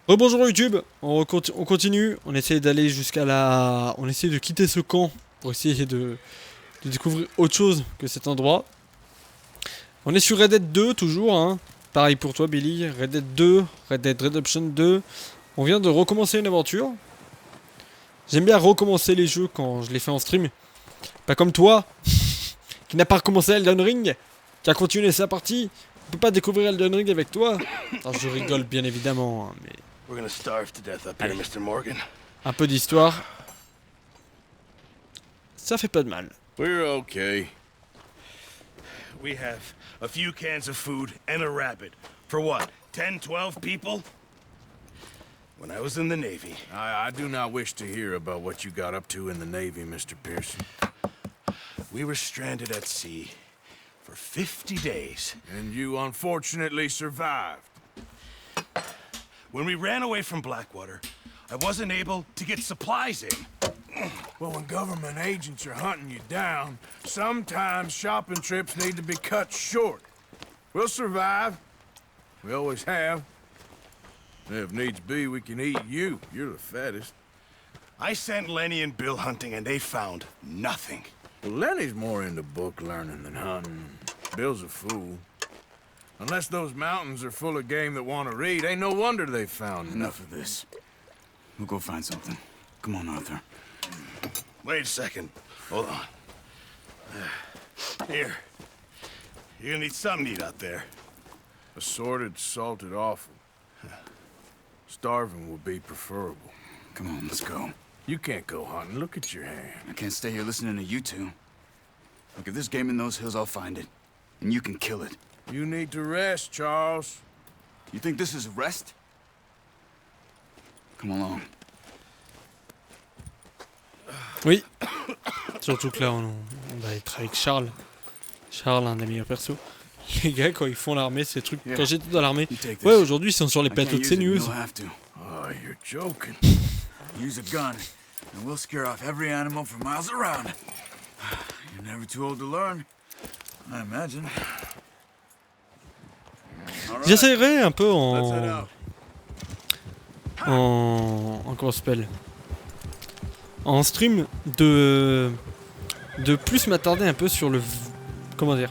Rebonjour YouTube, on continue, on essaie d'aller jusqu'à la... On essaie de quitter ce camp pour essayer de découvrir autre chose que cet endroit. On est sur Red Dead 2 toujours, hein. Pareil pour toi Billy, Red Dead 2, Red Dead Redemption 2. On vient de recommencer une aventure. J'aime bien recommencer les jeux quand je les fais en stream. Pas comme toi, qui n'a pas recommencé Elden Ring, qui a continué sa partie. On peut pas découvrir Elden Ring avec toi. Alors je rigole bien évidemment, hein, mais... We're gonna starve to death up here, Mr. Morgan. Un peu d'histoire. Ça fait pas de mal. We're okay. We have a few cans of food and a rabbit. For what, 10, 12 people? When I was in the Navy... I do not wish to hear about what you got up to in the Navy, Mr. Pearson. We were stranded at sea for 50 days. And you unfortunately survived. When we ran away from Blackwater, I wasn't able to get supplies in. Well, when government agents are hunting you down, sometimes shopping trips need to be cut short. We'll survive. We always have. If needs be, we can eat you. You're the fattest. I sent Lenny and Bill hunting, and they found nothing. Well, Lenny's more into book learning than hunting. Bill's a fool. Unless those mountains are full of game that want to read, ain't no wonder they found Enough of this. We'll go find something. Come on, Arthur. Wait a second. Hold on. Here. You're gonna need something to eat out there. Assorted, salted offal. Starving would be preferable. Come on, let's go. You can't go hunting. Look at your hand. I can't stay here listening to you two. Look, if there's game in those hills, I'll find it. And you can kill it. You need to rest, Charles. You think this is rest? Come along. Oui. Surtout que là, on va être avec Charles. Charles, un des meilleurs persos. Les gars, quand ils font l'armée, ces trucs... Quand j'étais dans l'armée... Ouais, aujourd'hui, ils sont sur les plateaux de CNews. Oh, you're joking. Use a gun, and we'll scare off every animal for miles around. You're never too old to learn, I imagine. J'essaierai un peu en comment ça s'appelle, en stream de plus m'attarder un peu sur le, comment dire,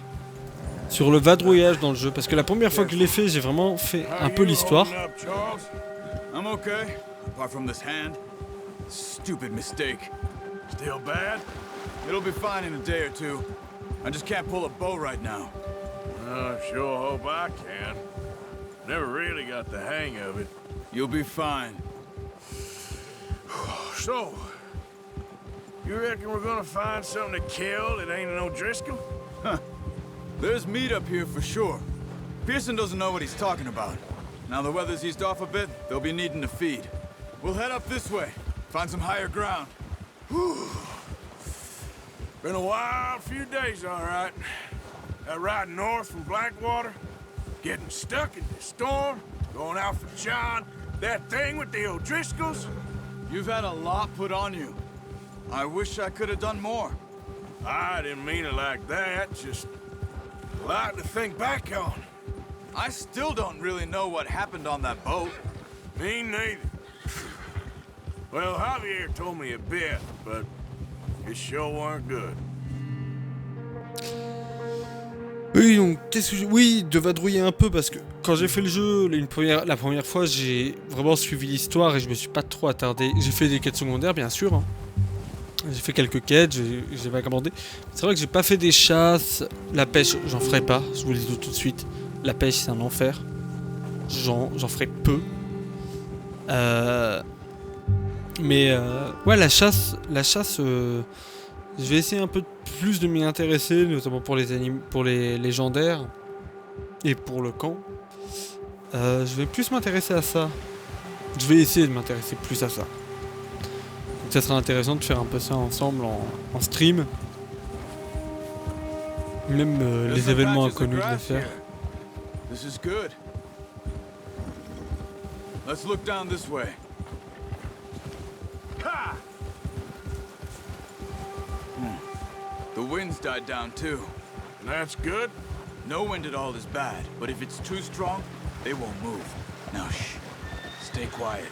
sur le vadrouillage dans le jeu, parce que la première fois que je l'ai fait, j'ai vraiment fait un peu l'histoire. I'm okay, apart from this hand. Stupid mistake. Still bad? It'll be fine in a day or two. I just can't pull a bow right now. I sure hope I can. Never really got the hang of it. You'll be fine. So, you reckon we're gonna find something to kill that ain't no Driscoll? Huh. There's meat up here for sure. Pearson doesn't know what he's talking about. Now the weather's eased off a bit, they'll be needing to feed. We'll head up this way, find some higher ground. Whew. Been a wild few days, all right. That ride north from Blackwater, getting stuck in the storm, going out for John, that thing with the O'Driscolls. You've had a lot put on you. I wish I could have done more. I didn't mean it like that, just a lot to think back on. I still don't really know what happened on that boat. Me neither. Well, Javier told me a bit, but it sure weren't good. Oui, donc oui, de vadrouiller un peu, parce que quand j'ai fait le jeu la première fois, j'ai vraiment suivi l'histoire et je me suis pas trop attardé. J'ai fait des quêtes secondaires, bien sûr, hein. J'ai fait quelques quêtes, j'ai vagabondé. C'est vrai que j'ai pas fait des chasses, la pêche, j'en ferai pas, je vous le dis tout de suite. La pêche, c'est un enfer. J'en ferai peu. Mais ouais, la chasse, je vais essayer un peu plus de m'y intéresser, notamment pour les légendaires et pour le camp. Je vais plus m'intéresser à ça. Je vais essayer de m'intéresser plus à ça. Donc ça sera intéressant de faire un peu ça ensemble en stream. Même les événements inconnus de les faire. This is good. Let's look down this way. Ha! The wind's died down too. That's good. No wind at all is bad, but if it's too strong, they won't move. Now shh. Stay stay quiet.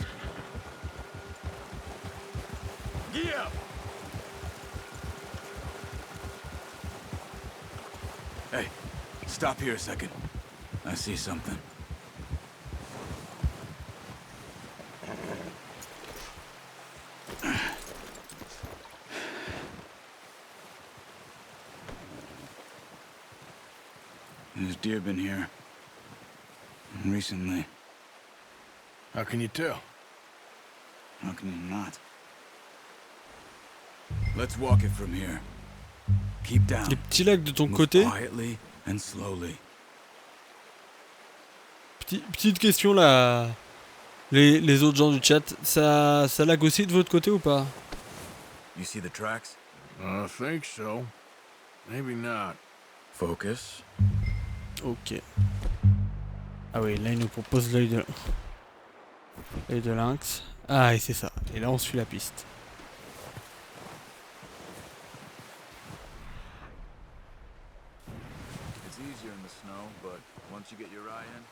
Gee up! Hey, stop here a second. I see something. There's deer been here. Recently. How can you tell? How can you not? Let's walk it from here. Keep down. Les petits lacs de ton Move côté. quietly and slowly. Petite question là. Les autres gens du chat, ça lag aussi de votre côté ou pas? You see the tracks? I think so. Maybe not. Focus. Ok. Ah oui, là il nous propose l'œil de lynx. Ah et c'est ça. Et là on suit la piste. It's easier in the snow, but once you get your eye in,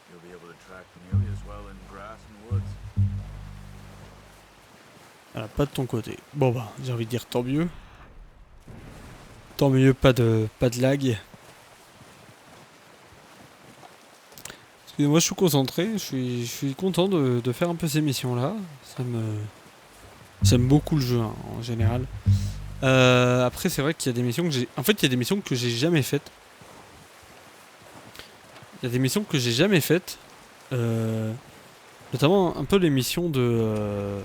you'll be able to track nearly as well in grass and woods. Voilà, pas de ton côté. Bon bah, j'ai envie de dire tant mieux. Tant mieux, pas de lag. Excusez-moi, je suis concentré, je suis content de faire un peu ces missions-là. J'aime beaucoup le jeu hein, en général. Après, c'est vrai qu'il y a des missions que j'ai... En fait, il y a des missions que j'ai jamais faites. Il y a des missions que j'ai jamais faites. Notamment un peu les missions de...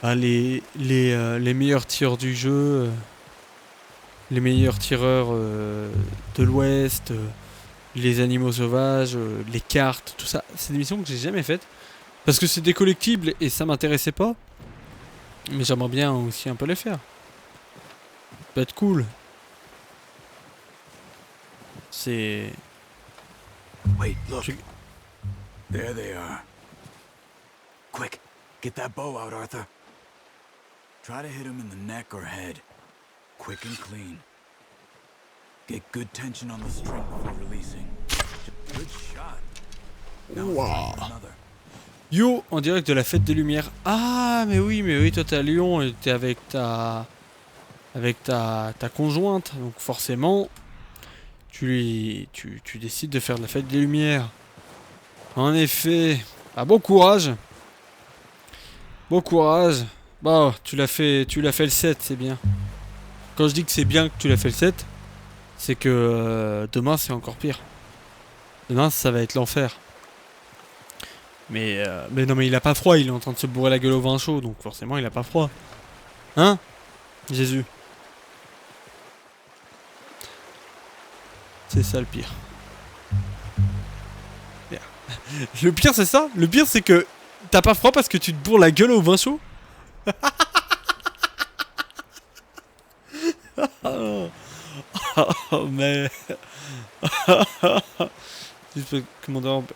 les meilleurs tireurs du jeu. Les meilleurs tireurs de l'Ouest. Les animaux sauvages, les cartes, tout ça. C'est des missions que j'ai jamais faites. Parce que c'est des collectibles et ça m'intéressait pas. Mais j'aimerais bien aussi un peu les faire. Ça peut être cool. C'est... Wait, look. There they are. Quick, get that bow out, Arthur. Try to hit him in the neck or head. Quick and clean. Get good tension on the string before releasing. Good shot. Now find another. Yo, en direct de la fête des Lumières. Ah, mais oui, toi t'es à Lyon et t'es avec ta conjointe. Donc forcément, tu décides de faire de la fête des Lumières. En effet. Ah, bon courage. Bon courage. Bah, tu l'as fait le 7, c'est bien. Quand je dis que c'est bien que tu l'as fait le 7, c'est que demain c'est encore pire. Demain ça va être l'enfer. Mais non, mais il a pas froid, il est en train de se bourrer la gueule au vin chaud, donc forcément il a pas froid. Hein, Jésus. C'est ça le pire. Le pire c'est ça. Le pire c'est que t'as pas froid parce que tu te bourres la gueule au vin chaud. Oh mais...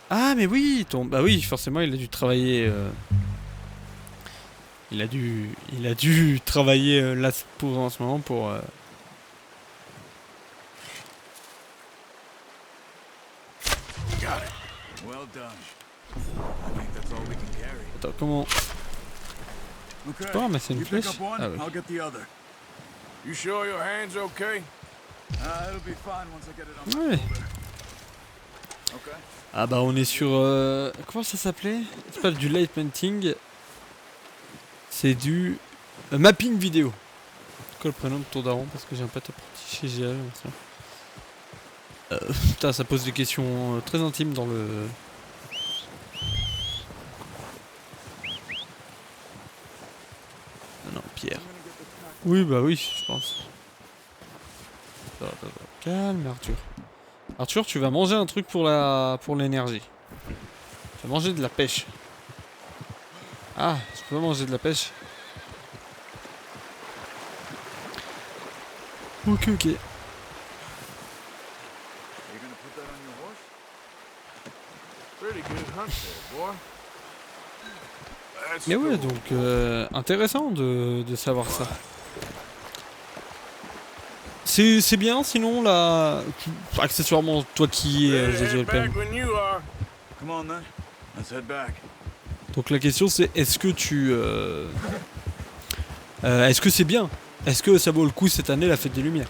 Ah mais oui, bah oui, forcément il a dû travailler. Il a dû travailler là pour en ce moment pour. Well done. I think that's all we can carry. Attends, comment? Okay. Pas ramasser une You pick flèche? up one, Ah oui. I'll get the other. You sure your hand's okay? It'll be fine once I get it on my Ouais. shoulder. Okay. Ah bah on est sur... Comment ça s'appelait? C'est pas du light painting. C'est du... mapping vidéo. C'est quoi le prénom de ton daron? Parce que j'ai un pote apprenti chez GL. Putain, ça pose des questions très intimes dans le... Non, Pierre. Oui, bah oui, je pense. Attends. Calme, Arthur. Arthur, tu vas manger un truc pour l'énergie. Tu vas manger de la pêche. Ah, je peux pas manger de la pêche. Ok. Are you gonna put that on your horse? Pretty good hunt there, boy. That's Mais ouais, cool. donc intéressant de savoir ça. C'est bien, sinon là, accessoirement toi qui es Ready to head GGLPM. back when you are. Come on then. Let's head back. Donc la question c'est est-ce que est-ce que c'est bien? Est-ce que ça vaut le coup cette année la fête des Lumières?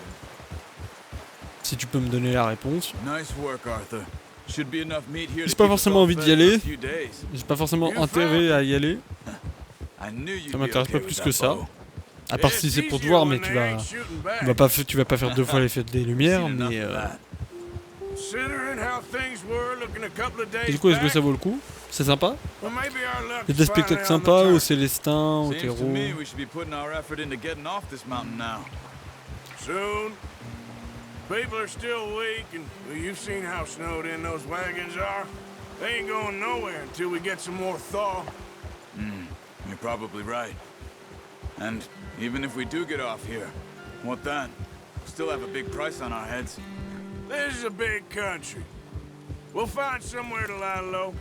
Si tu peux me donner la réponse. Nice work, Arthur. Should be enough meat here J'ai to pas keep us forcément all envie d'y fed for aller. a few days. J'ai pas forcément intérêt à y aller. I knew you'd Ça be m'intéresse okay pas with plus that que ça. bow. À part si c'est pour te voir, mais tu vas pas faire 2 fois les fêtes des Lumières. Seen enough Mais of that. Considering how things were looking a couple of days et du coup, est-ce que back, ça vaut le coup? C'est sympa. well, maybe our luck's Il y a des spectacles finally on the sympas turn. au Célestin, au Seems to terreau. me we should be putting our effort into getting off this mountain now. Soon. People are still weak, and well, you've seen how snowed in those wagons are. They ain't going nowhere until we get some more thaw. You're probably right. And even if we do get off here, what then? Still have a big price on our heads. This is a big country. We'll find somewhere to lie low.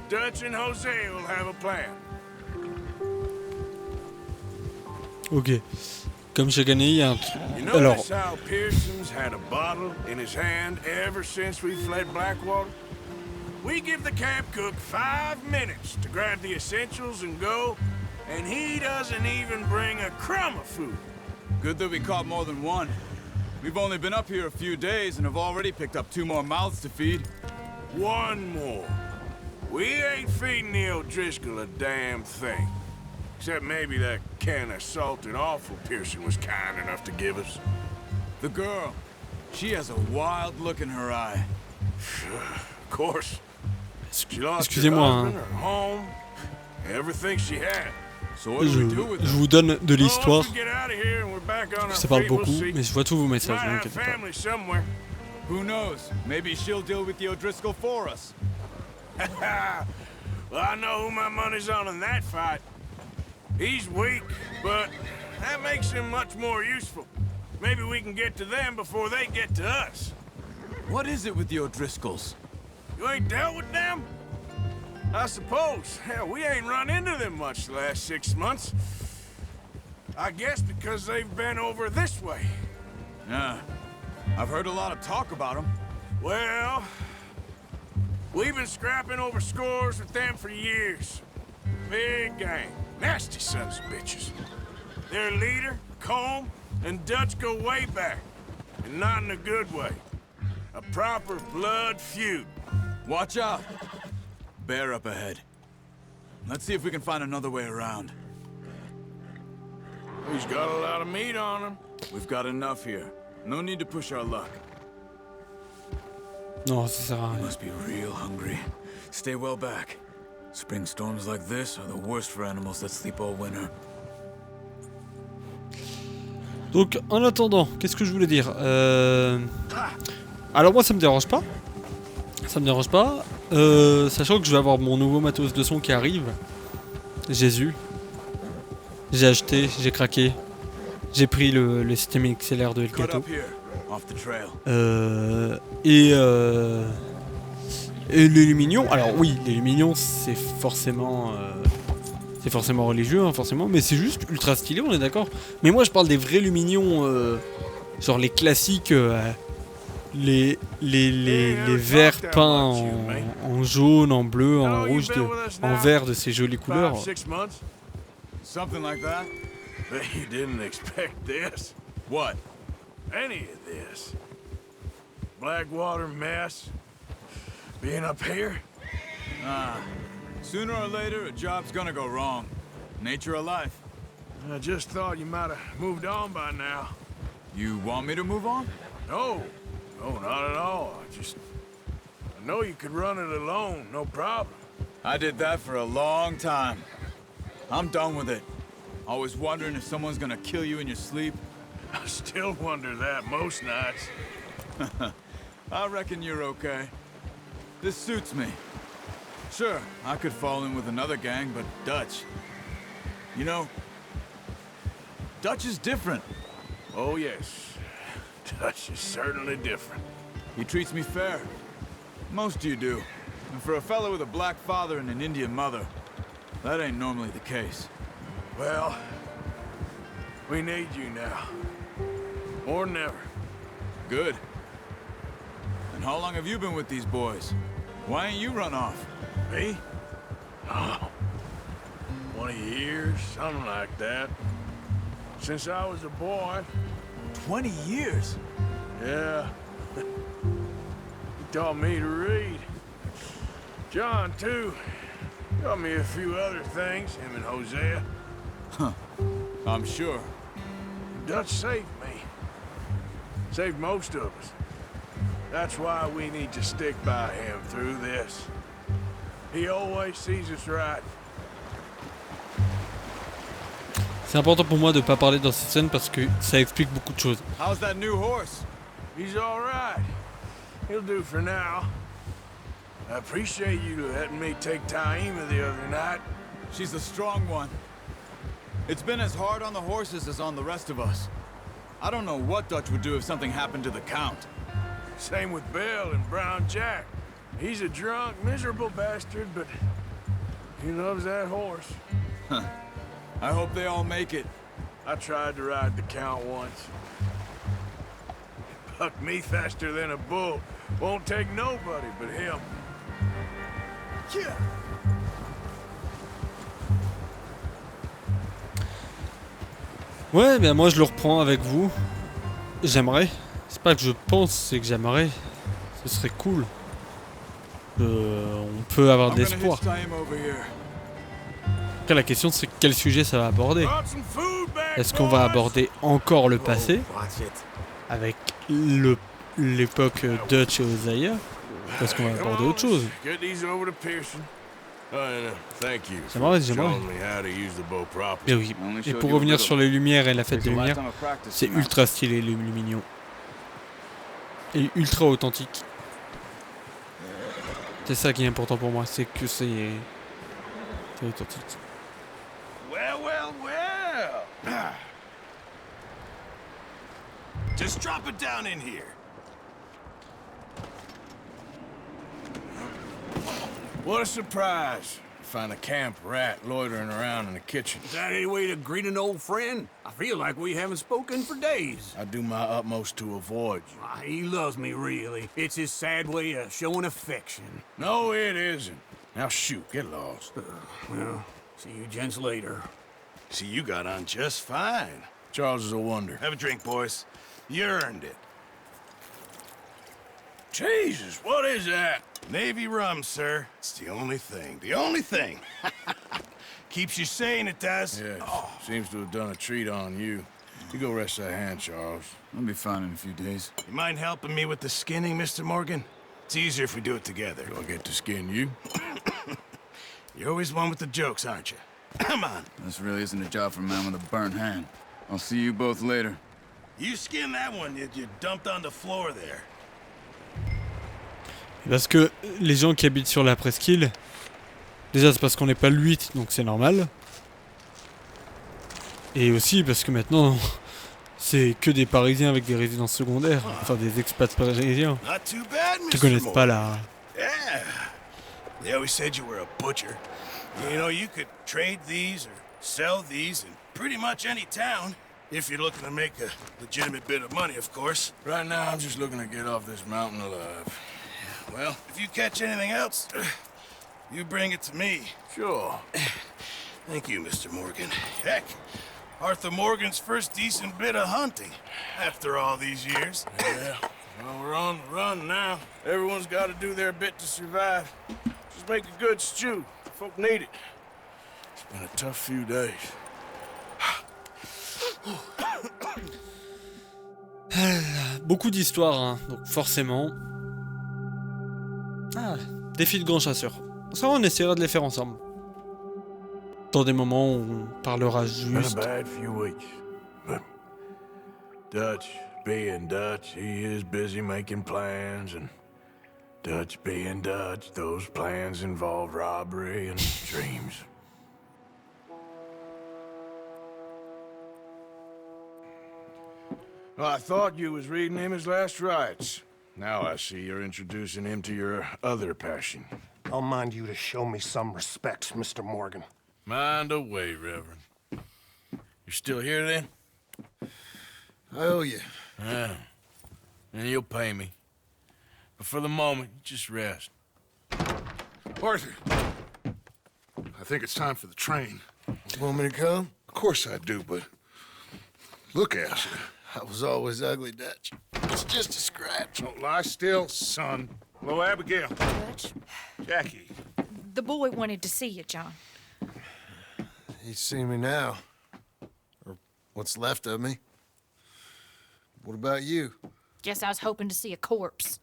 Dutch and Jose will have a plan. Ok. Comme chaque année, il y a un truc. You Alors, notice how Pearson's had a bottle in his hand ever since we fled Blackwater? We give the camp cook 5 minutes to grab the essentials and go, and he doesn't even bring a crumb of food. Good that we caught more than one. We've only been up here a few days and have already picked up 2 more mouths to feed. One more. We ain't feeding the O'Driscoll a damn thing. Except maybe that can of salted offal Pearson was kind enough to give us. The girl, she has a wild look in her eye. Of course. She lost her excusez-moi, hein. husband, her home, everything she had. So what do we do with Je her? vous donne de Well, l'histoire. once we get out of here and we're back on our Ça parle feet, we'll beaucoup, see. mais je vois tous vos messages, Might ne have inquiétez pas. family somewhere. Who knows? Maybe she'll deal with the O'Driscoll for us. Well, I know who my money's on in that fight. He's weak, but that makes him much more useful. Maybe we can get to them before they get to us. What is it with the O'Driscolls? You ain't dealt with them? I suppose. Hell, we ain't run into them much the last 6 months. I guess because they've been over this way. Yeah. I've heard a lot of talk about them. Well, we've been scrapping over scores with them for years. Big gang. Nasty sons of bitches. Their leader, Combe, and Dutch go way back. And not in a good way. A proper blood feud. Watch out! Bear up ahead. Let's see if we can find another way around. He's got a lot of meat on him. We've got enough here. No need to push our luck. Non, ça sert à You rien. must be real hungry. Stay well back. Spring storms like this are the worst for animals that sleep all winter. Donc, en attendant, qu'est-ce que je voulais dire Alors moi, ça me dérange pas. Ça me dérange pas. Sachant que je vais avoir mon nouveau matos de son qui arrive. Jésus. J'ai acheté, j'ai craqué. J'ai pris le système XLR de Cut Elgato. up here, off the trail. Et les Lumignons, alors oui, les Lumignons c'est forcément religieux, hein, forcément, mais c'est juste ultra stylé, on est d'accord. Mais moi je parle des vrais Lumignons, genre les classiques, les verts peints en jaune, en bleu, en rouge, en vert de ces jolies couleurs. 5-6 months? Something like that? Bet you didn't expect this. What? Any of this. Blackwater mess. Being up here? Sooner or later, a job's gonna go wrong. Nature of life. I just thought you might have moved on by now. You want me to move on? No. No, not at all. I know you could run it alone, no problem. I did that for a long time. I'm done with it. Always wondering if someone's gonna kill you in your sleep. I still wonder that most nights. I reckon you're okay. This suits me. Sure, I could fall in with another gang, but Dutch... You know, Dutch is different. Oh, yes. Dutch is certainly different. He treats me fair. Most you do. And for a fellow with a black father and an Indian mother, that ain't normally the case. Well, we need you now. More than ever. Good. And how long have you been with these boys? Why ain't you run off? Me? Oh, years, something like that. Since I was a boy. 20 years? Yeah. He taught me to read. John, too. Taught me a few other things, him and Hosea. Huh. I'm sure. Dutch saved me. Saved most of us. That's why we need to stick by him through this. He always sees us right. C'est important pour moi de pas parler dans cette scène parce que ça explique beaucoup de choses. How's that new horse? He's all right. He'll do for now. I appreciate you letting me take Taima the other night. She's a strong one. It's been as hard on the horses as on the rest of us. I don't know what Dutch would do if something happened to the Count. Same with Bill and Brown Jack. He's a drunk, miserable bastard, but he loves that horse. Huh. I hope they all make it. I tried to ride the Count once. He bucked me faster than a bull. Won't take nobody but him. Yeah. Ouais, ben moi je le reprends avec vous. J'aimerais. C'est pas que je pense, c'est que j'aimerais. Ce serait cool. On peut avoir de l'espoir. Après la question c'est quel sujet ça va aborder. Est-ce qu'on va aborder encore le passé avec l'époque Dutch et Hosea, ou est-ce qu'on va aborder autre chose? J'aimerais. Et oui. Et pour revenir sur les lumières et la fête des lumières, c'est ultra stylé les lumignons. Et ultra authentique. C'est ça qui est important pour moi, c'est que c'est authentique. Well, well, well. Just drop it down in here. What a surprise. Find a camp rat loitering around in the kitchen. Is that any way to greet an old friend? I feel like we haven't spoken for days. I do my utmost to avoid you. He loves me, really. It's his sad way of showing affection. No, it isn't. Now shoot, get lost. Well, see you gents later. See, you got on just fine. Charles is a wonder. Have a drink, boys. You earned it. Jesus, what is that? Navy rum, sir. It's the only thing. The only thing. Keeps you sane, it does. Yes, seems to have done a treat on you. You go rest that hand, Charles. I'll be fine in a few days. You mind helping me with the skinning, Mr. Morgan? It's easier if we do it together. Do I get to skin you? You're always one with the jokes, aren't you? Come on. This really isn't a job for a man with a burnt hand. I'll see you both later. You skin that one that you dumped on the floor there. Parce que les gens qui habitent sur la presqu'île, déjà c'est parce qu'on n'est pas le 8, donc c'est normal. Et aussi parce que maintenant, c'est que des Parisiens avec des résidences secondaires, enfin des expats parisiens, Not too bad, qui Mr. connaissent Morgan. pas la... Yeah. They always said you were a butcher. You know, you could trade these or sell these in pretty much any town. If you're looking to make a legitimate bit of money, of course. Right now, I'm just looking to get off this mountain alive. Well, if you catch anything else, you bring it to me. Sure. Thank you, Mr. Morgan. Heck, Arthur Morgan's first decent bit of hunting after all these years. Yeah. Well, we're on the run now. Everyone's got to do their bit to survive. Just make a good stew. Folk need it. It's been a tough few days. Beaucoup d'histoires, hein, donc forcément... Ah, défi de grand chasseur. Ça, on essaiera de les faire ensemble. Dans des moments où on parlera juste. Been a bad few weeks. But Dutch being Dutch, he is busy making plans, and Dutch being Dutch, those plans involve robbery and dreams. Well, I thought you was reading him his last rites. Now I see you're introducing him to your other passion. I'll mind you to show me some respect, Mr. Morgan. Mind away, Reverend. You're still here, then? I owe you. Yeah. And you'll pay me. But for the moment, just rest. Arthur, I think it's time for the train. Want me to come? Of course I do, but look at you. I was always ugly, Dutch. It's just a scratch. Don't lie still, son. Hello, Abigail. Dutch, Jackie. the boy wanted to see you, John. He's seen me now. Or what's left of me. What about you? Guess I was hoping to see a corpse.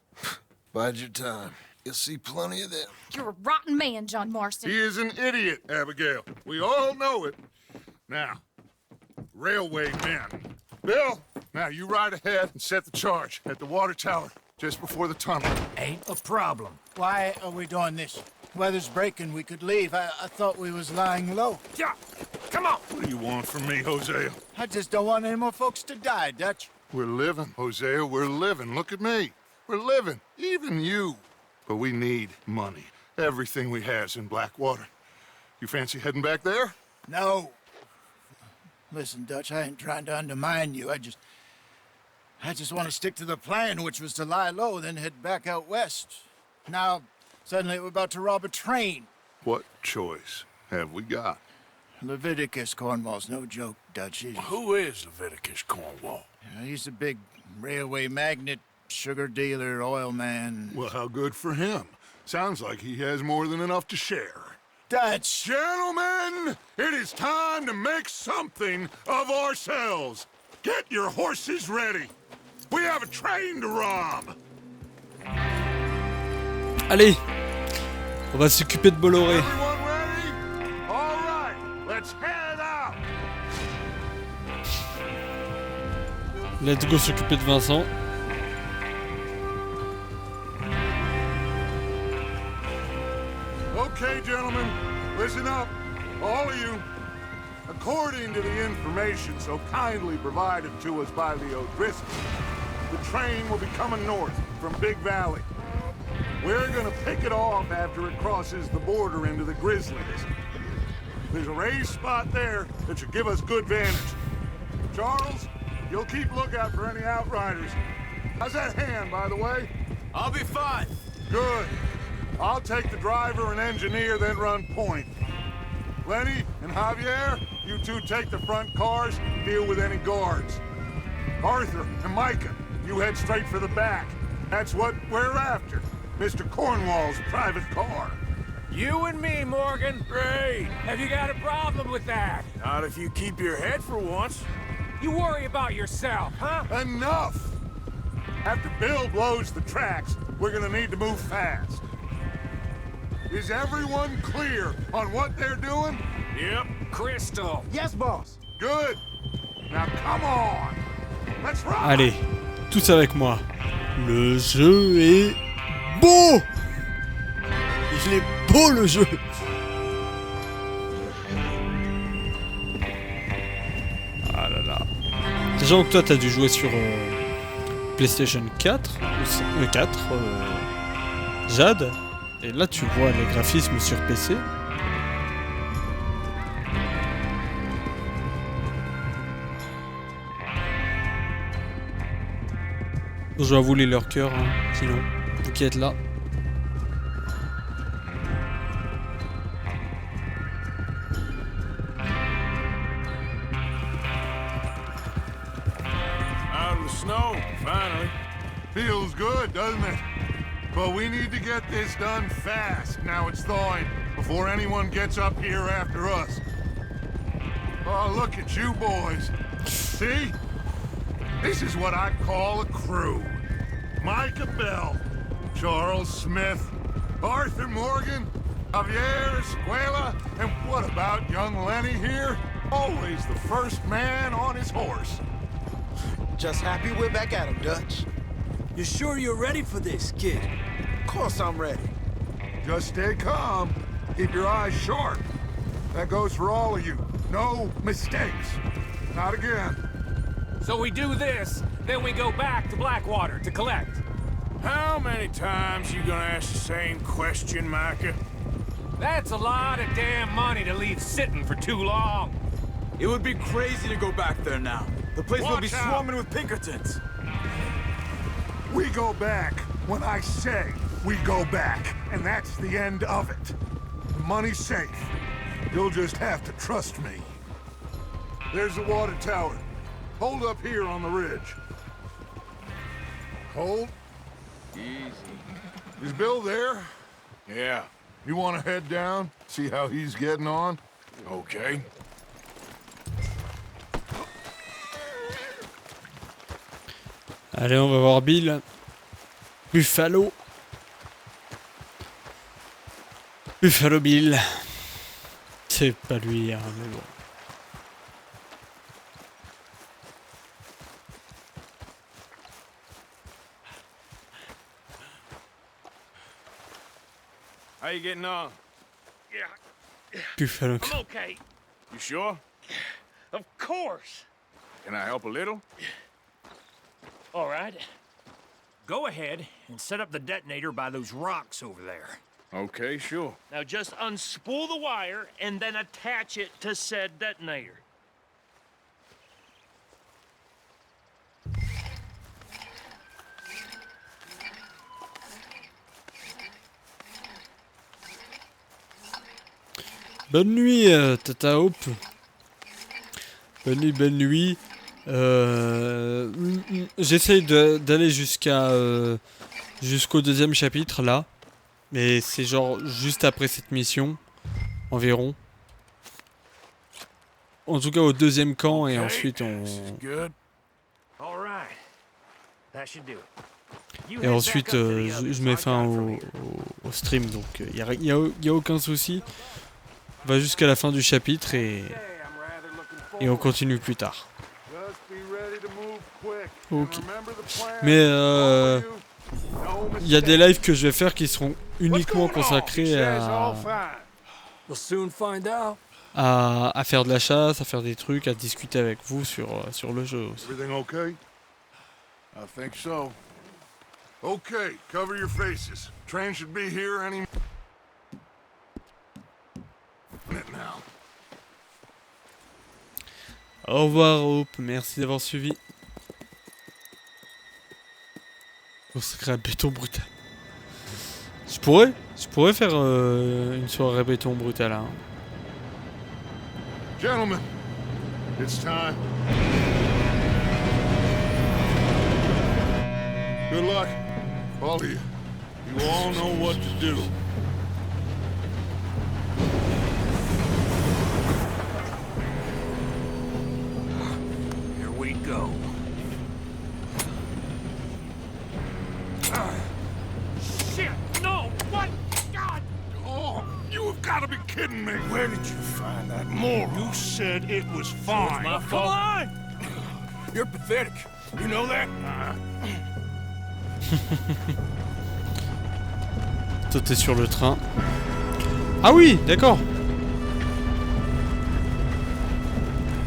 Bide your time. You'll see plenty of them. You're a rotten man, John Marston. He is an idiot, Abigail. We all know it. Now, railway men. Bill, now you ride ahead and set the charge at the water tower just before the tunnel. Ain't a problem. Why are we doing this? Weather's breaking, we could leave. I thought we was lying low. Yeah, come on. What do you want from me, Hosea? I just don't want any more folks to die, Dutch. We're living, Hosea, we're living. Look at me. We're living, even you. But we need money. Everything we has in Blackwater. You fancy heading back there? No. Listen, Dutch, I ain't trying to undermine you. I just want to stick to the plan, which was to lie low, then head back out west. Now, suddenly we're about to rob a train. What choice have we got? Leviticus Cornwall's no joke, Dutch. Who is Leviticus Cornwall? He's a big railway magnate, sugar dealer, oil man. Well, how good for him. Sounds like he has more than enough to share. Dutch! Gentlemen, it is time to make something of ourselves. Get your horses ready. We have a train to rob. Allez, on va s'occuper de Bolloré. Everyone ready? All right, let's head out. Let's go s'occuper de Vincent. Okay, gentlemen, listen up, all of you. According to the information so kindly provided to us by the O'Driscolls, the train will be coming north from Big Valley. We're gonna pick it off after it crosses the border into the Grizzlies. There's a raised spot there that should give us good vantage. Charles, you'll keep lookout for any outriders. How's that hand, by the way? I'll be fine. Good. I'll take the driver and engineer, then run point. Lenny and Javier, you two take the front cars and deal with any guards. Arthur and Micah, you head straight for the back. That's what we're after. Mr. Cornwall's private car. You and me, Morgan. Great! Have you got a problem with that? Not if you keep your head for once. You worry about yourself, huh? Enough! After Bill blows the tracks, we're gonna need to move fast. Is everyone clear on what they're doing? Yep. Crystal. Yes, boss! Good. Now come on. Let's ride. Allez, tous avec moi. Le jeu est beau. Il est beau le jeu. Ah là là. Sachant que toi t'as dû jouer sur PlayStation 4 ou 4 Jade. Et là tu vois les graphismes sur PC. Je vais avouer leur cœur, hein, sinon, vous qui êtes là. Out of the snow, finally. Feels good, doesn't it? But we need to get this done fast, now it's thawing, before anyone gets up here after us. Oh, look at you boys. See? This is what I call a crew. Micah Bell, Charles Smith, Arthur Morgan, Javier Escuela, and what about young Lenny here? Always the first man on his horse. Just happy we're back at him, Dutch. You sure you're ready for this, kid? Of course I'm ready. Just stay calm. Keep your eyes sharp. That goes for all of you. No mistakes. Not again. So we do this, then we go back to Blackwater to collect. How many times you gonna ask the same question, Micah? That's a lot of damn money to leave sitting for too long. It would be crazy to go back there now. The place will be Watch out. swarming with Pinkertons. We go back when I say we go back, and that's the end of it. The money's safe. You'll just have to trust me. There's the water tower. Hold up here on the ridge. Hold. Easy. Is Bill there? Yeah. You want to head down? See how he's getting on? Okay. Allez, on va voir Bill. Buffalo. Buffalo Bill. C'est pas lui, hein, mais bon. How you getting on? Buffalo. I'm okay. You sure? Of course. Can I help a little? All right. Go ahead and set up the detonator by those rocks over there. Okay, sure. Now just unspool the wire and then attach it to said detonator. Bonne nuit, Tata Hope. Bonne nuit. J'essaye d'aller jusqu'au deuxième chapitre là, mais c'est genre juste après cette mission environ. En tout cas au deuxième camp et ensuite on. Et ensuite je mets fin au stream, donc y a aucun souci. On va jusqu'à la fin du chapitre et on continue plus tard. Ok. Mais il y a des lives que je vais faire qui seront uniquement consacrés à faire de la chasse, à faire des trucs, à discuter avec vous sur le jeu aussi. Everything okay? I think so. Okay, cover your faces. Train should be here any minute now. Au revoir Hope, merci d'avoir suivi. Consacré à béton brutal. Je pourrais faire une soirée béton brutal hein. Gentlemen, it's time. Good luck, all of you. You all know what to do. Here we go. Shit! No! What? God! Oh, you have got to be kidding me. Where did you find that moron? You said it was fine. My fault. Come on! You're pathetic. You know that? Sauter sur le train. Ah oui, d'accord.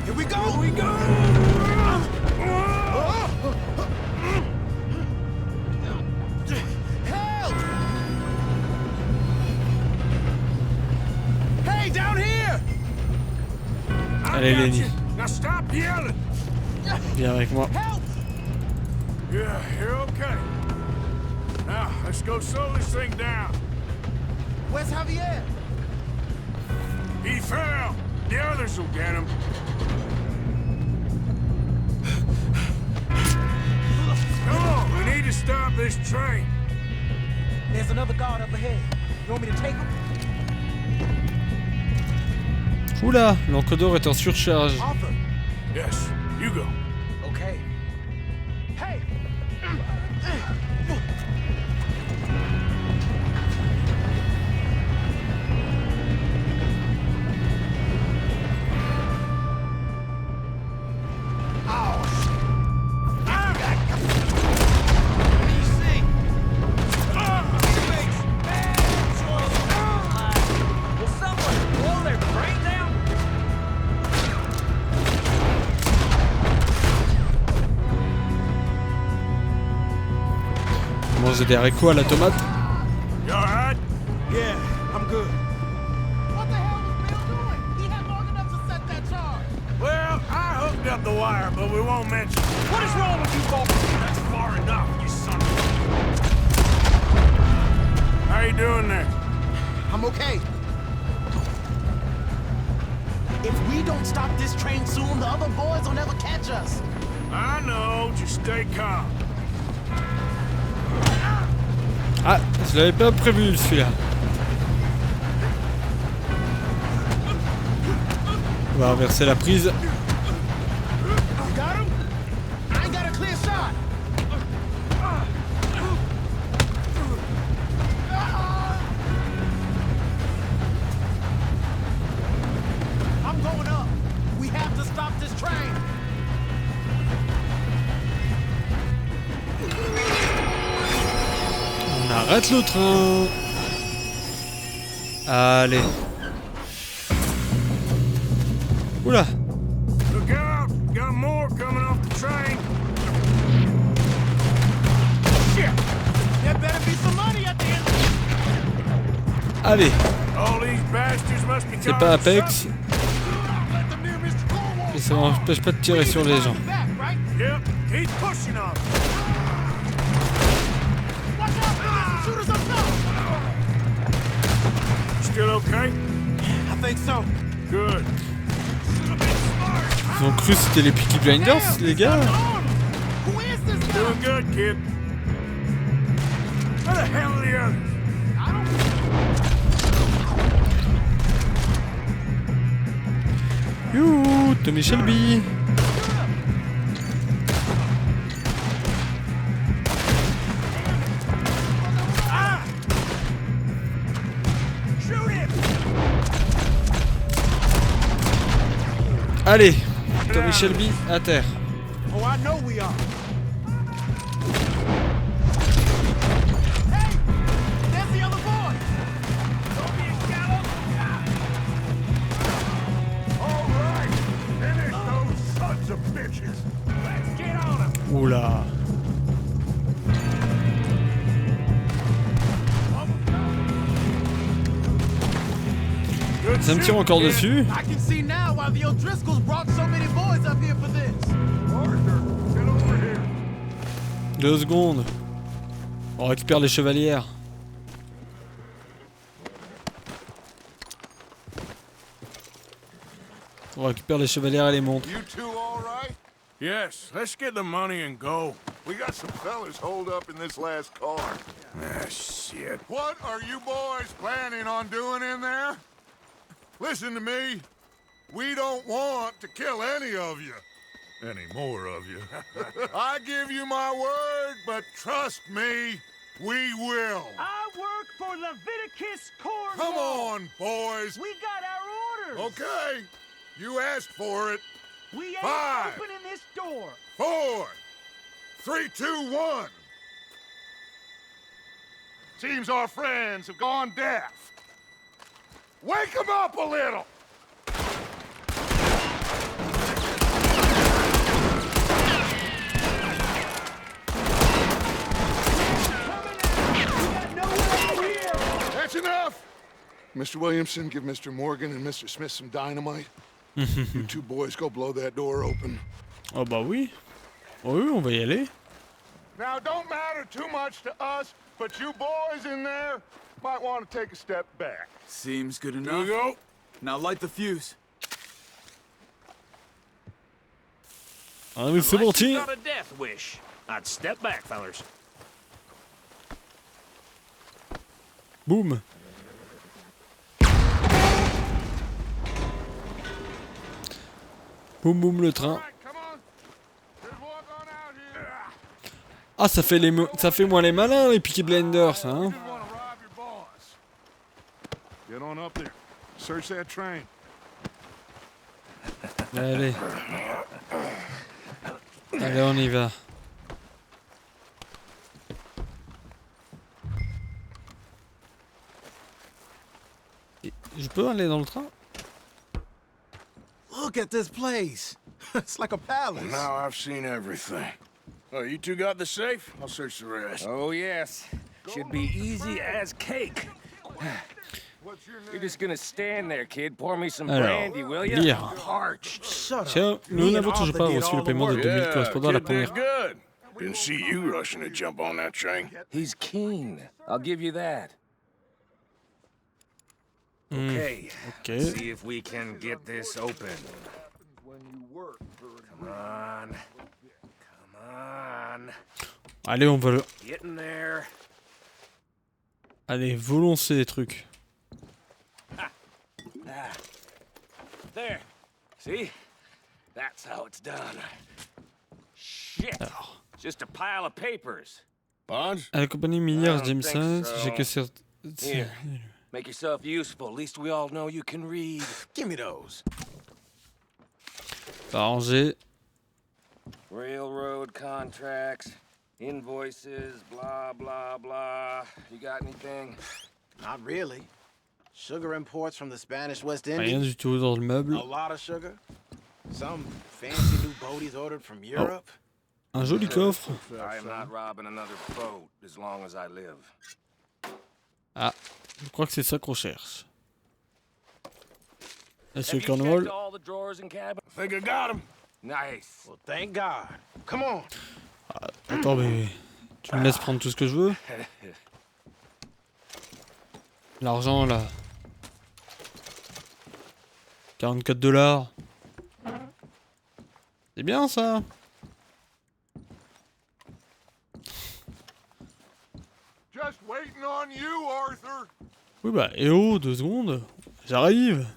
Here we go! Here we go! Help! Hey, down here! Allez Lenny, Now stop yelling. viens avec moi. Help! Yeah, you're okay. Now, let's go slow this thing down. Where's Javier? He fell. The others will get him. Come on, we need to stop this train. There's another guard up ahead. You want me to take him? Oula, l'encodeur est en surcharge. Arthur. Yes, you go. Okay. Hey! Manger des haricots à la tomate. You alright? Yeah, I'm good. What the hell was Bill doing? He had long enough to set that charge. Well, I hooked up the wire, but we won't mention it. What is wrong with you folks? That's far enough, you son of How you doing there? I'm okay. If we don't stop this train soon, the other boys will never catch us. I know, just stay calm. Ah, je l'avais pas prévu celui-là. On va inverser la prise. Got him? I ain't got a clear shot. I'm going up. We have to stop this train. On arrête le train. Allez. Oula. Look out! Got more coming off the train. Shit! There better be some money at the end. Allez. All these bastards must be C'est gone pas to Apex. something. Let them near Mr. Cornwall. Et ça m'empêche pas de tirer sur les gens. Back, right? Yep, keep pushing on. Watch out, man! Shooters up top! Still okay? I think so. Good. Ils ont cru que c'était les Peaky Blinders, les gars. Who is this guy? Doing good, kid. Where the hell are the others? Youhou, Tommy Shelby. Shoot him! Allez, Tommy Shelby à terre. Oh, I know we are. Hey! There's the other boy! Don't be shallow! All right, finish those sons of bitches. Let's get on them. Oula. Ça me tire encore dessus. I can see now why the O'Driscolls brought so many boys up here for this. Arthur, get over here. 2 secondes. On récupère les chevalières. On récupère les chevalières et les montres. You two all right? Yes, let's get the money and go. We got some fellas holed up in this last car. Ah, shit. What are you boys planning on doing in there? Listen to me. We don't want to kill any of you. Any more of you. I give you my word, but trust me, we will. I work for Leviticus Cornwall. Come on, boys. We got our orders. Okay. You asked for it. We ain't 5, opening this door. 4, 3, 2, 1. Seems our friends have gone deaf. Wake them up a little! That's enough! Mr. Williamson, give Mr. Morgan and Mr. Smith some dynamite. You two boys go blow that door open. Oh bah oui. Oh oui, on va y aller. Now, don't matter too much to us, but you boys in there might want to take a step back. Seems good Here enough. we go. Now light the fuse. Ah oui, c'est Unless parti. you got a death wish. I'd step back, fellers. Boum. Boum boum le train. Come on. Just walk on out here. Ah, ça fait ça fait moins les malins les Peaky Blinders, hein. Just want to rob your boss. Get on up there. Search that train. Allez. Allez, on y va. Et je peux aller dans le train? Look at this place. It's like a palace. Now I've seen everything. Oh, you two got the safe? I'll search the rest. Oh, yes. Should be easy as cake. You're just gonna stand there, kid. Pour me some brandy, will you? Lire. Parched. Tiens, nous n'avons toujours pas reçu le paiement de 2000 correspondant à la kid première. did good. Didn't see you rushing to jump on that train. He's keen. I'll give you that. Okay. Ok. See if we can get this open. Come on. Come on. Allez, on va le... Get in there. Allez, volons ces trucs. Ah. There. See? That's how it's done. Shit. Alors. Just a pile of papers. Bonds? À la compagnie minière Jameson, j'ai que Here. Make yourself useful. At least we all know you can read. Give me those. arrangé. Railroad contracts, invoices, blah, blah, blah. You got anything? Not really. Sugar imports from the Spanish West Rien Indies. du tout dans le meuble. A lot of sugar. Some fancy new boaties ordered from Europe. Un joli coffre. I am not robbing another boat as long as I live. Ah, je crois que c'est ça qu'on cherche. Monsieur Have you Cornwall. checked all the drawers and cabinets? Think I got him. Nice. Well, thank God. Come on. Attends, mais tu me laisses prendre tout ce que je veux? L'argent là. 44 $. C'est bien ça. Just waiting on you, Arthur. Oui bah, eh oh, 2 secondes. J'arrive.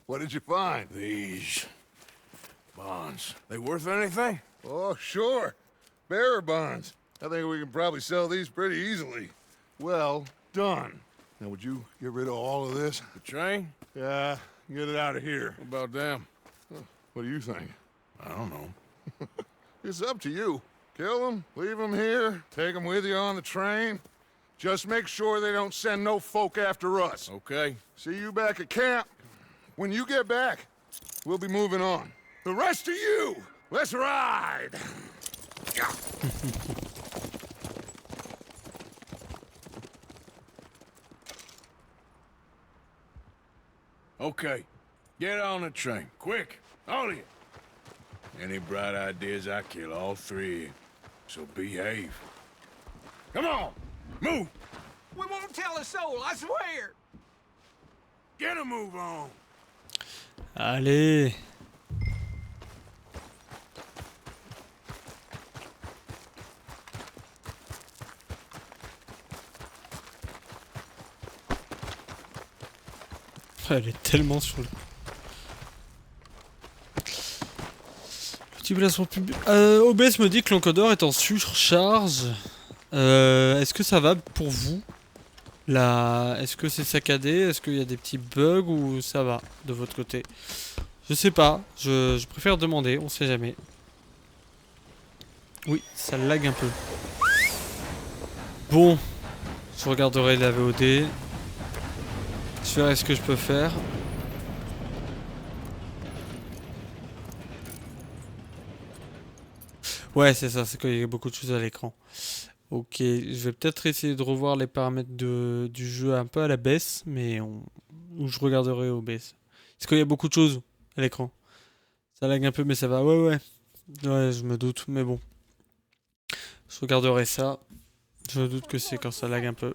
What did you find? These bonds. They worth anything? Oh, sure. Bearer bonds. I think we can probably sell these pretty easily. Well done. Now, would you get rid of all of this? The train? Yeah, get it out of here. What about them? What do you think? I don't know. It's up to you. Kill them, leave them here, take them with you on the train. Just make sure they don't send no folk after us. Okay. See you back at camp. When you get back, we'll be moving on. The rest of you, let's ride! Okay. Get on the train. Quick. All of you. Any bright ideas, I kill all three of you. So behave. Come on! Move! We won't tell a soul, I swear. Get a move on! Allez. Elle est tellement sur le... Petit placement public. OBS me dit que l'encodeur est en surcharge. Est-ce que ça va pour vous? Là, est-ce que c'est saccadé? Est-ce qu'il y a des petits bugs ou ça va de votre côté? Je sais pas. Je préfère demander. On sait jamais. Oui, ça lag un peu. Bon, je regarderai la VOD. Je verrai ce que je peux faire. Ouais, c'est ça, c'est qu'il y a beaucoup de choses à l'écran. Ok, je vais peut-être essayer de revoir les paramètres du jeu un peu à la baisse, mais ou je regarderai au baisse. Parce qu'il y a beaucoup de choses à l'écran. Ça lag un peu, mais ça va. Ouais, je me doute, mais bon. Je regarderai ça. Je me doute que c'est quand ça lag un peu.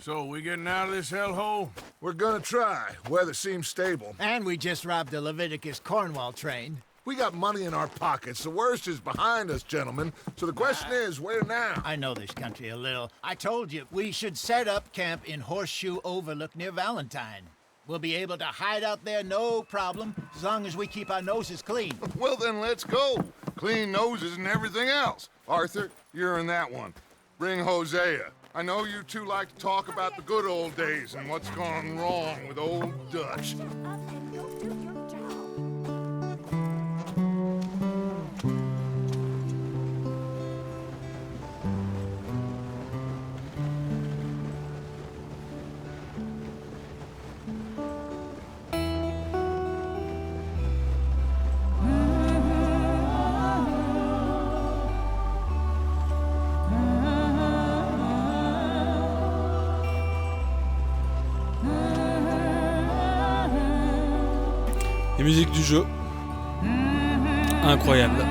So, we getting out of this hellhole? We're gonna try. Weather seems stable. And we just robbed the Leviticus Cornwall train. We got money in our pockets. The worst is behind us, gentlemen. So the question is, where now? I know this country a little. I told you, we should set up camp in Horseshoe Overlook near Valentine. We'll be able to hide out there, no problem, as long as we keep our noses clean. Well, then let's go. Clean noses and everything else. Arthur, you're in that one. Bring Hosea. I know you two like to talk about the good old days and what's gone wrong with old Dutch. Les musiques du jeu. incroyable.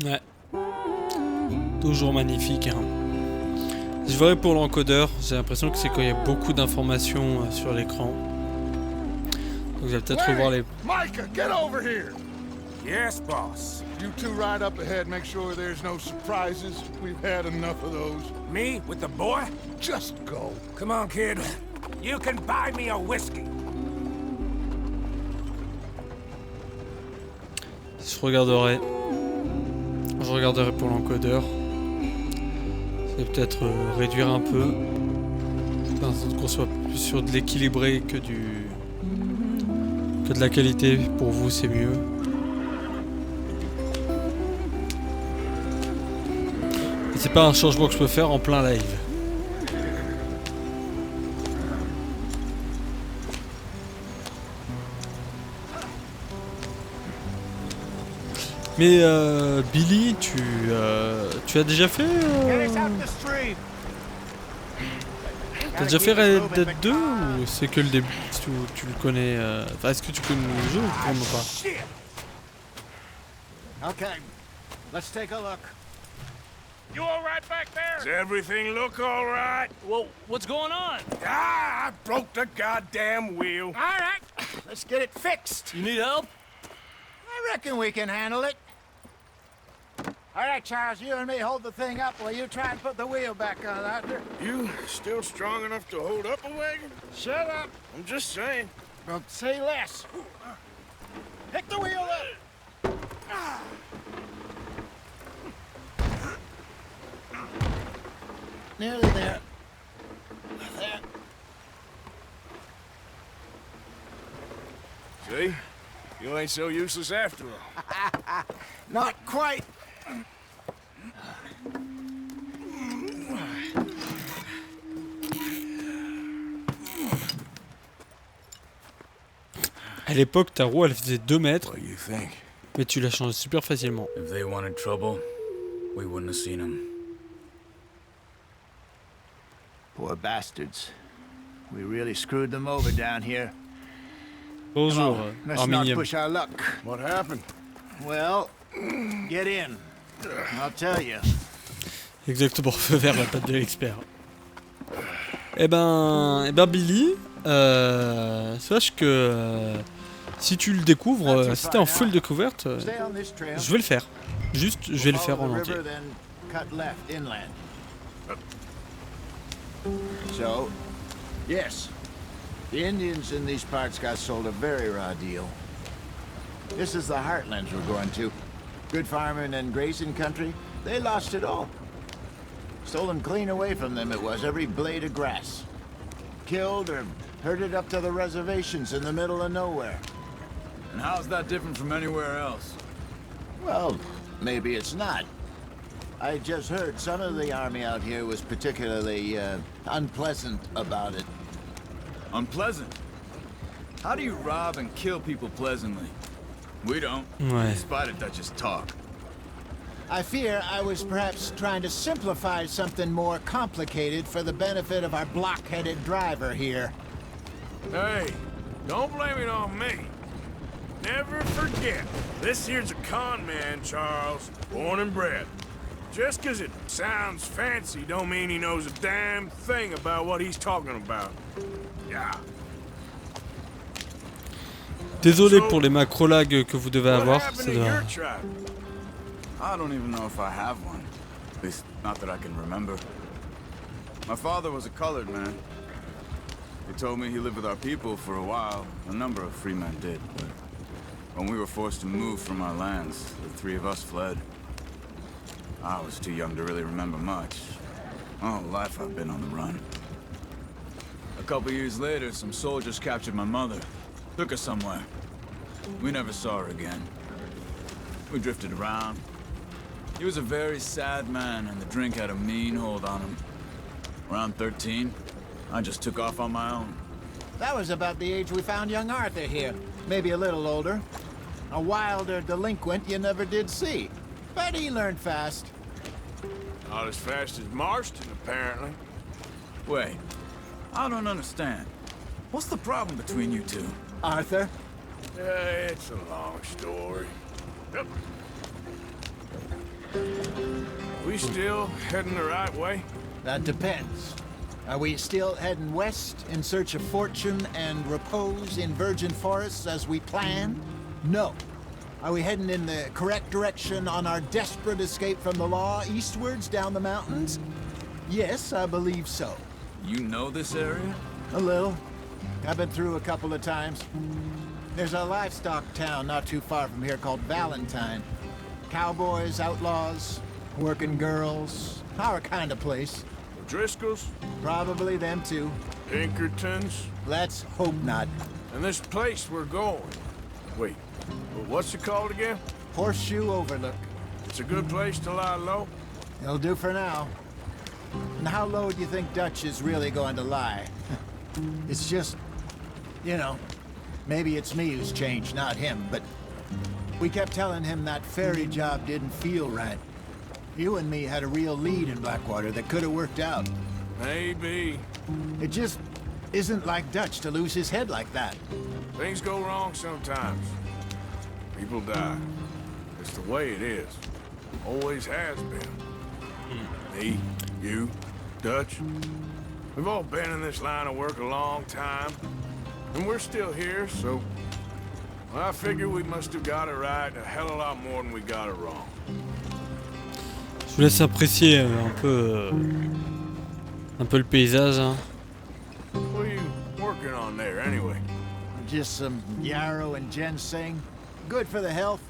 Ouais. Toujours magnifique. Hein. Je verrai pour l'encodeur, j'ai l'impression que c'est quand il y a beaucoup d'informations sur l'écran. Donc je vais peut-être revoir les... Micah, get over here! Yes, boss. You two ride up ahead, make sure there's no surprises. We've had enough of those. Me with the boy? Just go. Come on, kid. You can buy me a whiskey. Je regarderai pour l'encodeur. Je vais peut-être réduire un peu. Qu'on soit plus sur de l'équilibré que de la qualité. Pour vous, c'est mieux. Et c'est pas un changement que je peux faire en plein live. Mais Billy, tu as déjà fait t'as déjà fait Red Dead 2 ou c'est que le début? Tu le connais enfin, est-ce que tu connais le jeu ou pas? Okay, let's take a look. You all right back there? Does everything look all right? Well, what's going on? Ah, I broke the goddamn wheel. All right, let's get it fixed. You need help? I reckon we can handle it. All right, Charles, you and me hold the thing up while you try and put the wheel back on, Arthur. You still strong enough to hold up a wagon? Shut up. I'm just saying. Well, say less. Pick the wheel up. Nearly there. There. See? You ain't so useless after all. Not quite. À l'époque, ta roue, elle faisait 2 mètres. Mais tu la changes super facilement. If they wanted trouble, we wouldn't have seen them. Poor bastards. We really screwed them over down here. Bonjour, Let's not Arminium. push our luck. What happened? Well, get in. I'll tell you. Exactement, feu vert, la patte de l'expert. Eh ben Billy, sache que si tu le découvres, si t'es en full découverte, je vais le faire. Juste, je vais le faire en entier. So, yes, the Indians in these parts got sold a very raw deal. This is the heartlands we're going to. Good farming and grazing country, they lost it all. Stolen clean away from them it was, every blade of grass. Killed or herded up to the reservations in the middle of nowhere. And how's that different from anywhere else? Well, maybe it's not. I just heard some of the army out here was particularly unpleasant about it. Unpleasant? How do you rob and kill people pleasantly? We don't, Ouais. despite it, that's just talk. I fear I was perhaps trying to simplify something more complicated for the benefit of our block-headed driver here. Hey, don't blame it on me. Never forget, this here's a con man, Charles, born and bred. Just 'cause it sounds fancy don't mean he knows a damn thing about what he's talking about. Yeah. Désolé pour les macro lags que vous devez avoir. What Ça happened to doit... your tribe? I don't even know if I have one. At least, not that I can remember. My father was a colored man. He told me he lived with our people for a while. A number of free men did, but when we were forced to move from our lands, the 3 of us fled. I was too young to really remember much. All life I've been on the run. A couple years later, some soldiers captured my mother. Took her somewhere. We never saw her again. We drifted around. He was a very sad man, and the drink had a mean hold on him. Around 13, I just took off on my own. That was about the age we found young Arthur here. Maybe a little older. A wilder delinquent you never did see. But he learned fast. Not as fast as Marston, apparently. Wait, I don't understand. What's the problem between you two? Arthur? It's a long story. Yep. We still heading the right way? That depends. Are we still heading west in search of fortune and repose in virgin forests as we planned? No. Are we heading in the correct direction on our desperate escape from the law eastwards down the mountains? Yes, I believe so. You know this area? A little. I've been through a couple of times. There's a livestock town not too far from here called Valentine. Cowboys, outlaws, working girls, our kind of place. Driscoll's? Probably them too. Pinkertons? Let's hope not. And this place we're going. Wait, what's it called again? Horseshoe Overlook. It's a good place to lie low? It'll do for now. And how low do you think Dutch is really going to lie? It's just, you know, maybe it's me who's changed, not him, but we kept telling him that ferry job didn't feel right. You and me had a real lead in Blackwater that could have worked out. Maybe. It just isn't like Dutch to lose his head like that. Things go wrong sometimes. People die. It's the way it is. Always has been. Me, you, Dutch. We've all been in this line of work a long time. And we're still here, so... well, I figure we must have got it right a hell of a lot more than we got it wrong. Je vous laisse apprécier un peu le paysage. Hein. What are you working on there, anyway? Just some yarrow and ginseng. Good for the health.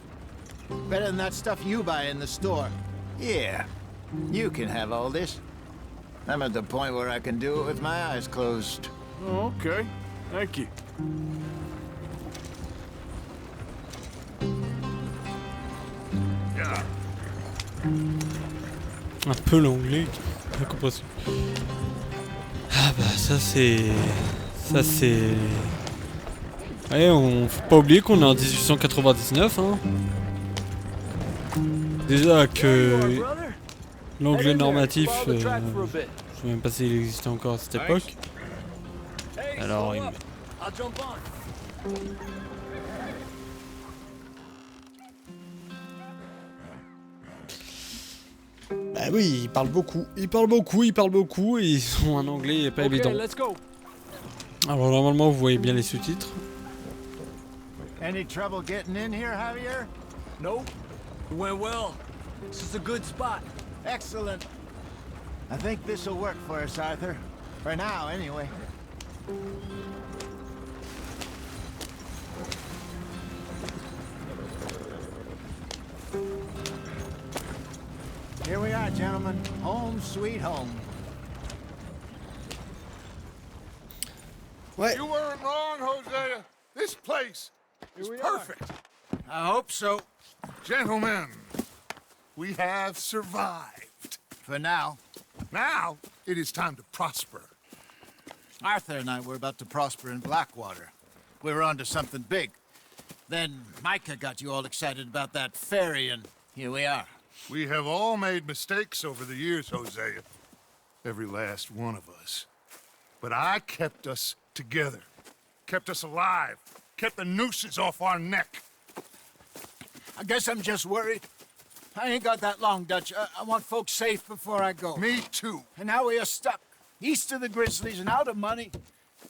Better than that stuff you buy in the store. Yeah, you can have all this. I'm at the point where I can do it with my eyes closed. Oh, okay. Thank you. Yeah. Un peu l'anglais, la compréhension. Ah bah ça c'est... ça c'est... Ouais, on faut pas oublier qu'on est en 1899 hein. Déjà que l'anglais normatif, je sais même pas s'il existait encore à cette époque. Alors il... Bah oui, il parle beaucoup, et son un anglais pas évident. Alors normalement vous voyez bien les sous-titres. Any trouble getting in here, Javier? No. It went well. This is a good spot. Excellent. I think this'll work for us, Arthur. For now, anyway. Here we are, gentlemen. Home sweet home. Ouais. You weren't wrong, Hosea. This place is perfect. I hope so. Gentlemen, we have survived. For now. Now, it is time to prosper. Arthur and I were about to prosper in Blackwater. We were onto something big. Then Micah got you all excited about that ferry, and here we are. We have all made mistakes over the years, Hosea. Every last one of us. But I kept us together. Kept us alive. Kept the nooses off our neck. I guess I'm just worried. I ain't got that long, Dutch. I want folks safe before I go. Me too. And now we are stuck. East of the Grizzlies and out of money.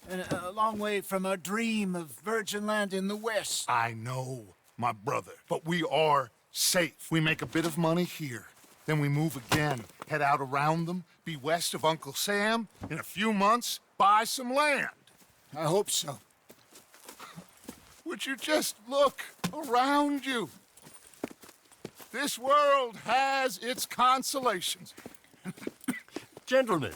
And a long way from our dream of virgin land in the west. I know, my brother. But we are safe. We make a bit of money here. Then we move again. Head out around them. Be west of Uncle Sam. In a few months, buy some land. I hope so. Would you just look around you? This world has its consolations. Gentlemen,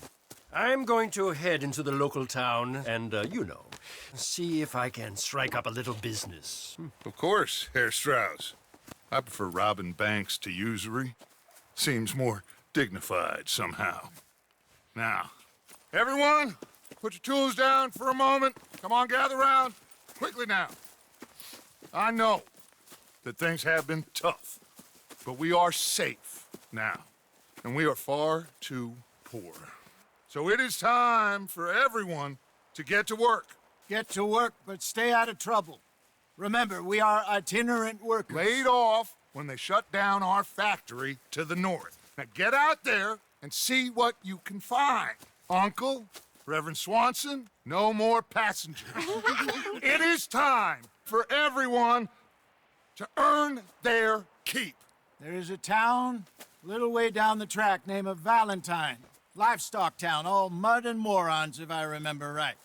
I'm going to head into the local town and, you know, see if I can strike up a little business. Of course, Herr Strauss. I prefer robbing banks to usury. Seems more dignified somehow. Now, everyone, put your tools down for a moment. Come on, gather round. Quickly now. I know that things have been tough, but we are safe now, and we are far too poor. So it is time for everyone to get to work. Get to work, but stay out of trouble. Remember, we are itinerant workers. Laid off when they shut down our factory to the north. Now get out there and see what you can find. Uncle, Reverend Swanson, no more passengers. It is time for everyone to earn their keep. There is a town a little way down the track named Valentine. Livestock town, all mud and morons, if I remember right.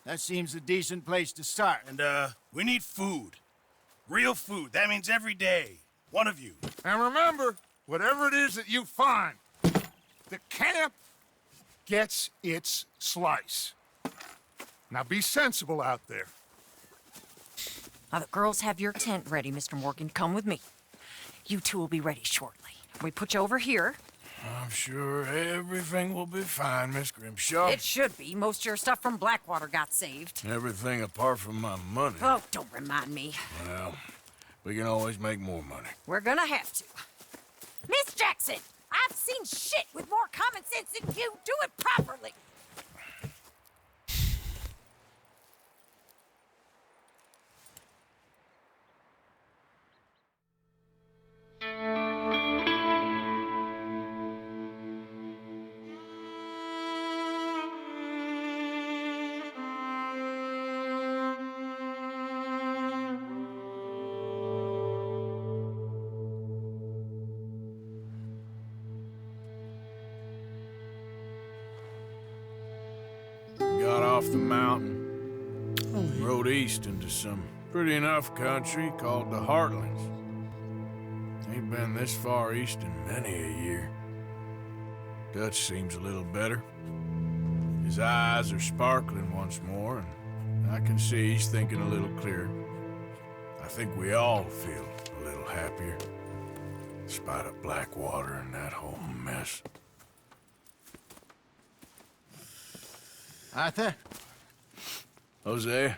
That seems a decent place to start. And, we need food. Real food. That means every day. One of you. And remember, whatever it is that you find, the camp gets its slice. Now be sensible out there. Now the girls have your tent ready, Mr. Morgan. Come with me. You two will be ready shortly. We put you over here. I'm sure everything will be fine, Miss Grimshaw. It should be. Most of your stuff from Blackwater got saved. Everything apart from my money. Oh, don't remind me. Well, we can always make more money. We're gonna have to. Miss Jackson, I've seen shit with more common sense than you. Do it properly. Got off the mountain, rode east into some pretty enough country called the Heartlands. Ain't been this far east in many a year. Dutch seems a little better. His eyes are sparkling once more, and I can see he's thinking a little clearer. I think we all feel a little happier, in spite of Blackwater and that whole mess. Arthur? Jose?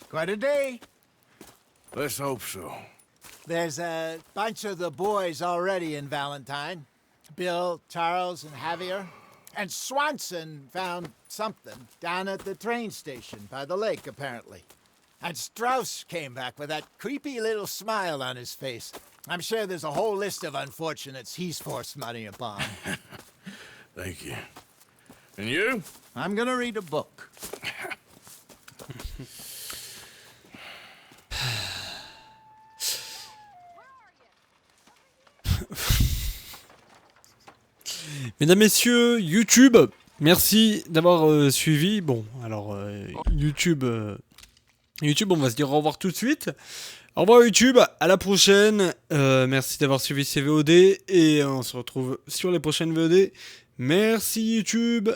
Quite a day. Let's hope so. There's a bunch of the boys already in Valentine. Bill, Charles, and Javier. And Swanson found something down at the train station by the lake, apparently. And Strauss came back with that creepy little smile on his face. I'm sure there's a whole list of unfortunates he's forced money upon. Thank you. And you? I'm gonna read a book. Mesdames, Messieurs, YouTube, merci d'avoir suivi. Bon, alors, YouTube, on va se dire au revoir tout de suite. Au revoir YouTube, à la prochaine. Merci d'avoir suivi ces VOD et on se retrouve sur les prochaines VOD. Merci YouTube.